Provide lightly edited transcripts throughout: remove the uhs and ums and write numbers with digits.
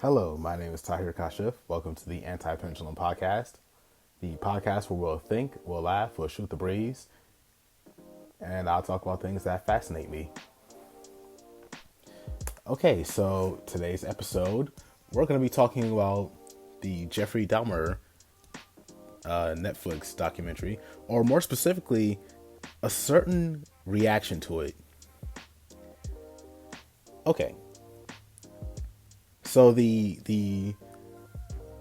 Hello, my name is Tahir Kashif. Welcome to the Anti-Pendulum Podcast, the podcast where we'll think, we'll laugh, we'll shoot the breeze, and I'll talk about things that fascinate me. Okay, so today's episode, we're going to be talking about the Jeffrey Dahmer Netflix documentary, or more specifically, a certain reaction to it. Okay, so the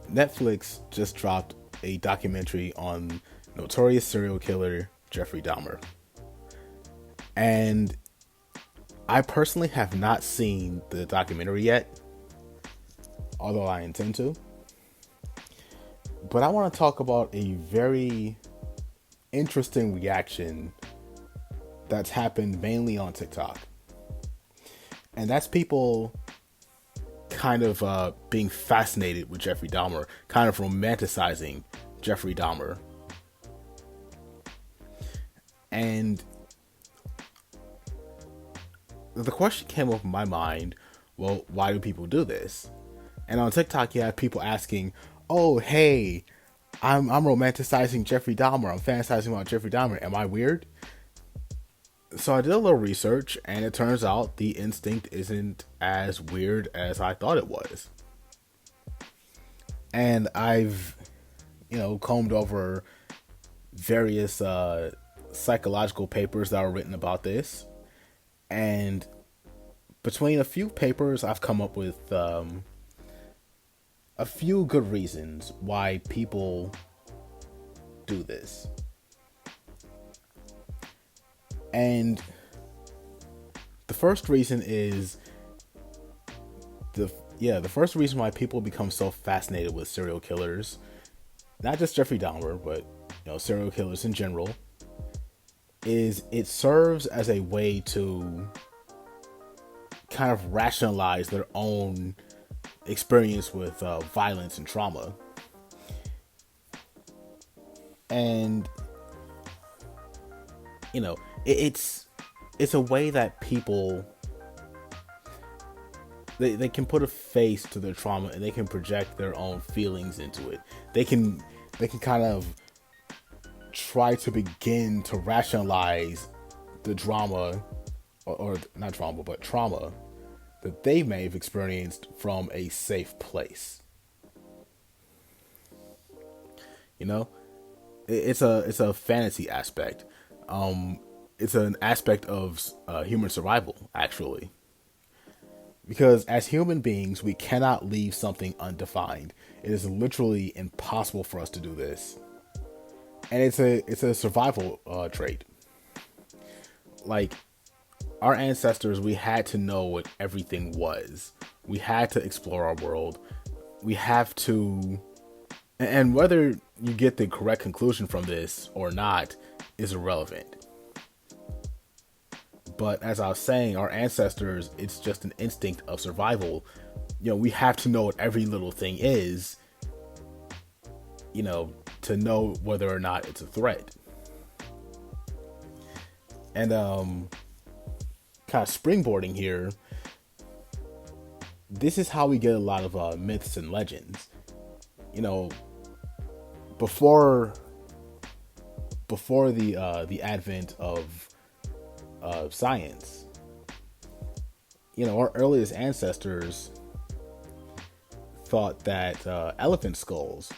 Netflix just dropped a documentary on notorious serial killer Jeffrey Dahmer. And I personally have not seen the documentary yet, although I intend to. But I want to talk about a very interesting reaction that's happened mainly on TikTok. And that's people kind of being fascinated with Jeffrey Dahmer, kind of romanticizing Jeffrey Dahmer. And the question came up in my mind, well, why do people do this? And on TikTok, you have people asking, oh, hey, I'm romanticizing Jeffrey Dahmer. I'm fantasizing about Jeffrey Dahmer. Am I weird? So I did a little research, and it turns out the instinct isn't as weird as I thought it was. And I've, combed over various psychological papers that were written about this. And between a few papers, I've come up with a few good reasons why people do this. And the first reason is the first reason why people become so fascinated with serial killers, not just Jeffrey Dahmer, but serial killers in general, is it serves as a way to kind of rationalize their own experience with violence and trauma. And it's a way that people they can put a face to their trauma, and they can project their own feelings into it. They can kind of try to begin to rationalize the drama, or not drama, but trauma that they may have experienced from a safe place. It's a fantasy aspect. It's an aspect of human survival, actually. Because as human beings, we cannot leave something undefined. It is literally impossible for us to do this. And it's a survival trait. Like, our ancestors, we had to know what everything was. We had to explore our world. We have to... And whether you get the correct conclusion from this or not is irrelevant. But as I was saying, our ancestors, it's just an instinct of survival. We have to know what every little thing is, to know whether or not it's a threat. And kind of springboarding here, this is how we get a lot of myths and legends. Before the advent of science, our earliest ancestors thought that elephant skulls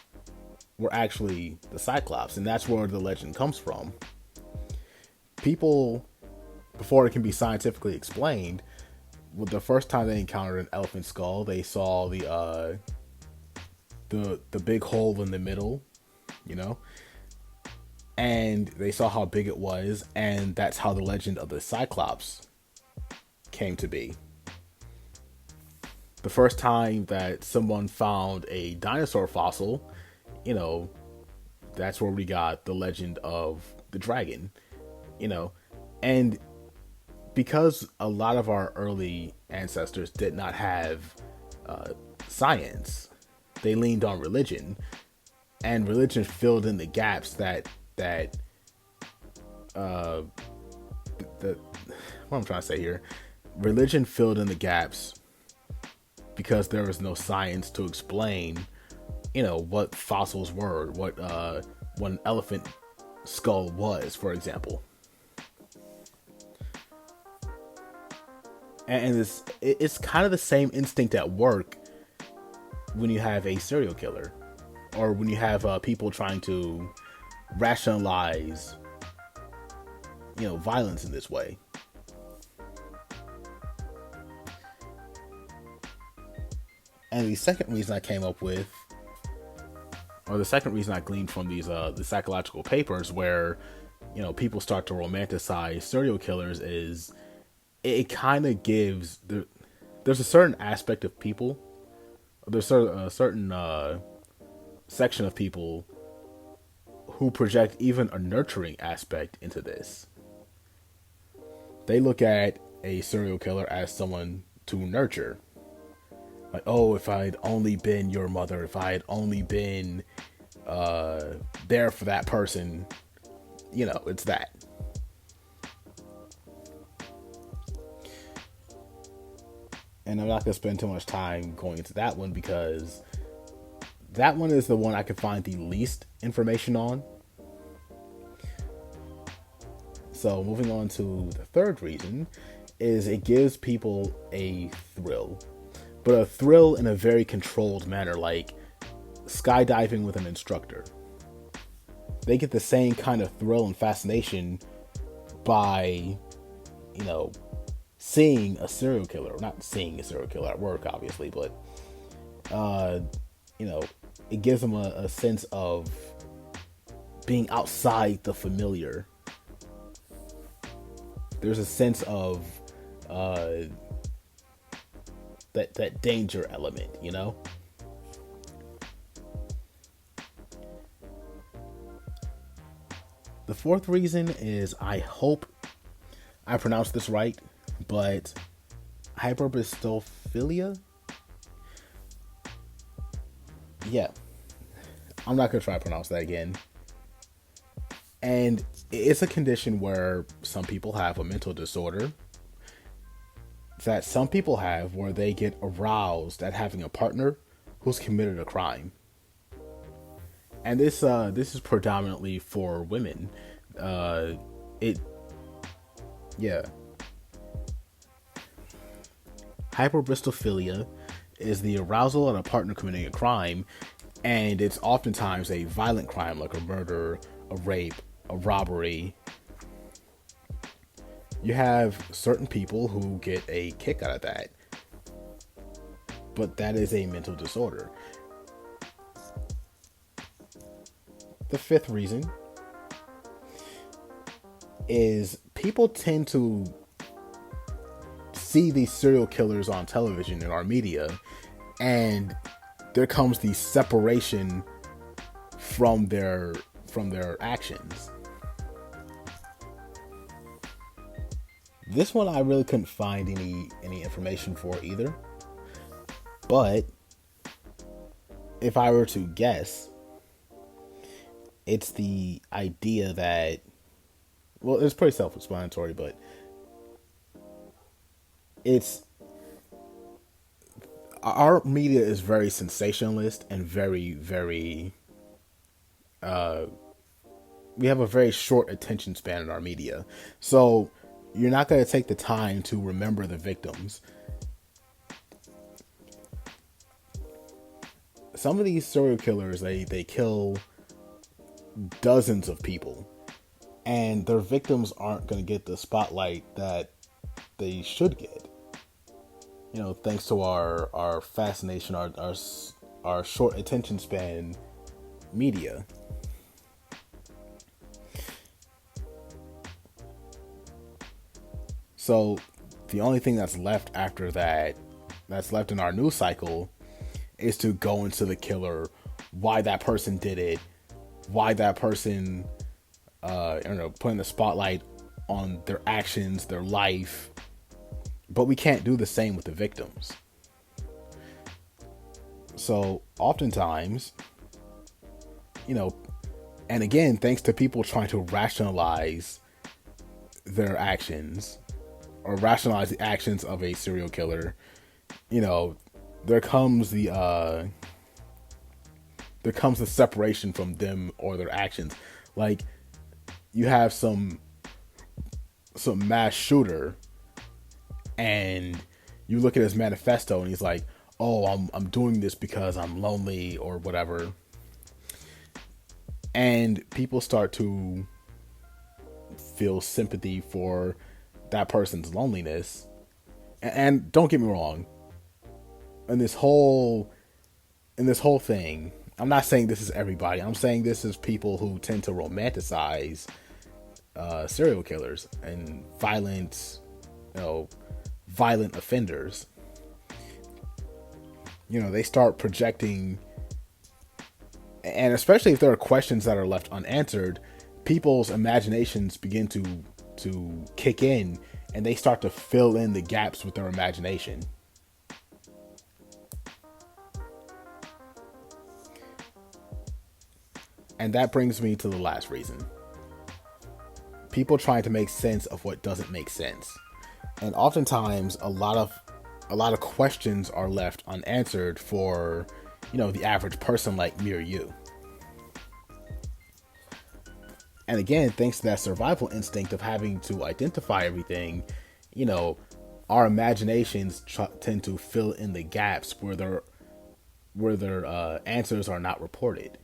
were actually the Cyclops, and that's where the legend comes from. People, before it can be scientifically explained, well, the first time they encountered an elephant skull, they saw the big hole in the middle, and they saw how big it was, and that's how the legend of the Cyclops came to be. The first time that someone found a dinosaur fossil, that's where we got the legend of the dragon, and because a lot of our early ancestors did not have science, they leaned on religion, and religion filled in the gaps that what I'm trying to say here, religion filled in the gaps because there is no science to explain, what fossils were, what an elephant skull was, for example. And it's kind of the same instinct at work when you have a serial killer, or when you have people trying to rationalize, violence in this way. And the second reason I came up with, or the second reason I gleaned from these the psychological papers where, people start to romanticize serial killers, is it kind of gives there's a certain aspect of people, there's a certain section of people who project even a nurturing aspect into this. They look at a serial killer as someone to nurture. Like, oh, if I had only been your mother, if I had only been there for that person, it's that. And I'm not going to spend too much time going into that one, because that one is the one I can find the least information on. So moving on to the third reason, is it gives people a thrill. But a thrill in a very controlled manner, like skydiving with an instructor. They get the same kind of thrill and fascination by, seeing a serial killer. Not seeing a serial killer at work, obviously, but, it gives them a sense of being outside the familiar. There's a sense of that danger element, The fourth reason is, I hope I pronounced this right, but hyperbistophilia? Yeah. I'm not going to try to pronounce that again. And it's a condition where some people have a mental disorder that some people have, where they get aroused at having a partner who's committed a crime. And this is predominantly for women. Hyperbristophilia is the arousal at a partner committing a crime, and it's oftentimes a violent crime, like a murder, a rape, a robbery. You have certain people who get a kick out of that, but that is a mental disorder. The fifth reason is people tend to see these serial killers on television in our media, and there comes the separation from their actions. This one I really couldn't find any information for either. But if I were to guess, it's the idea that, well, it's pretty self-explanatory, but it's, our media is very sensationalist and very, very, we have a very short attention span in our media. So you're not going to take the time to remember the victims. Some of these serial killers, they kill dozens of people, and their victims aren't going to get the spotlight that they should get. Thanks to our fascination, our short attention span media. So the only thing that's left after that, that's left in our news cycle, is to go into the killer, why that person did it, why that person, putting the spotlight on their actions, their life. But we can't do the same with the victims. So oftentimes, and again, thanks to people trying to rationalize their actions, or rationalize the actions of a serial killer, there comes the separation from them or their actions. Like, you have some mass shooter, and you look at his manifesto, and he's like, "Oh, I'm doing this because I'm lonely," or whatever. And people start to feel sympathy for that person's loneliness. And don't get me wrong, in this whole thing, I'm not saying this is everybody. I'm saying this is people who tend to romanticize serial killers and violent offenders. They start projecting, and especially if there are questions that are left unanswered, people's imaginations begin to kick in, and they start to fill in the gaps with their imagination. And that brings me to the last reason. People trying to make sense of what doesn't make sense. And oftentimes a lot of questions are left unanswered for, the average person like me or you. And again, thanks to that survival instinct of having to identify everything, our imaginations tend to fill in the gaps where their answers are not reported,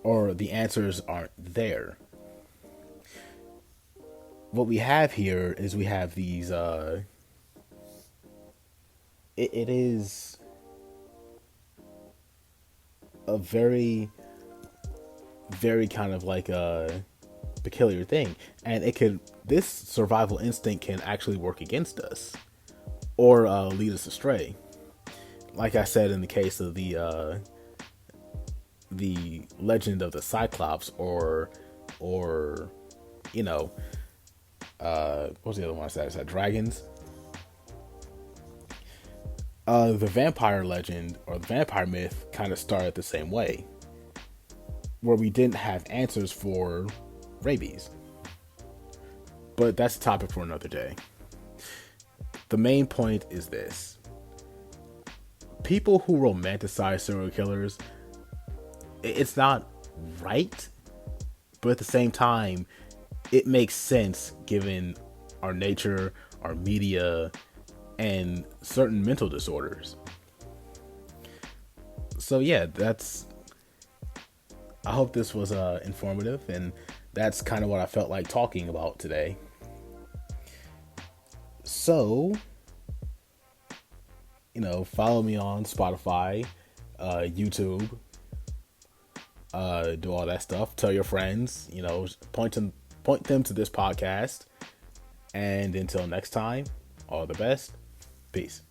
or the answers aren't there. What we have here is we have these it is a very, very kind of like a peculiar thing, and this survival instinct can actually work against us or lead us astray. Like I said, in the case of the legend of the Cyclops, or what was the other one I said? Is that dragons? The vampire legend or the vampire myth kind of started the same way, where we didn't have answers for rabies. But that's a topic for another day. The main point is this. People who romanticize serial killers, it's not right, but at the same time, it makes sense given our nature, our media, and certain mental disorders. So yeah, I hope this was informative, and that's kind of what I felt like talking about today. So, follow me on Spotify, YouTube, do all that stuff. Tell your friends, point them to this podcast. And until next time, all the best. Peace.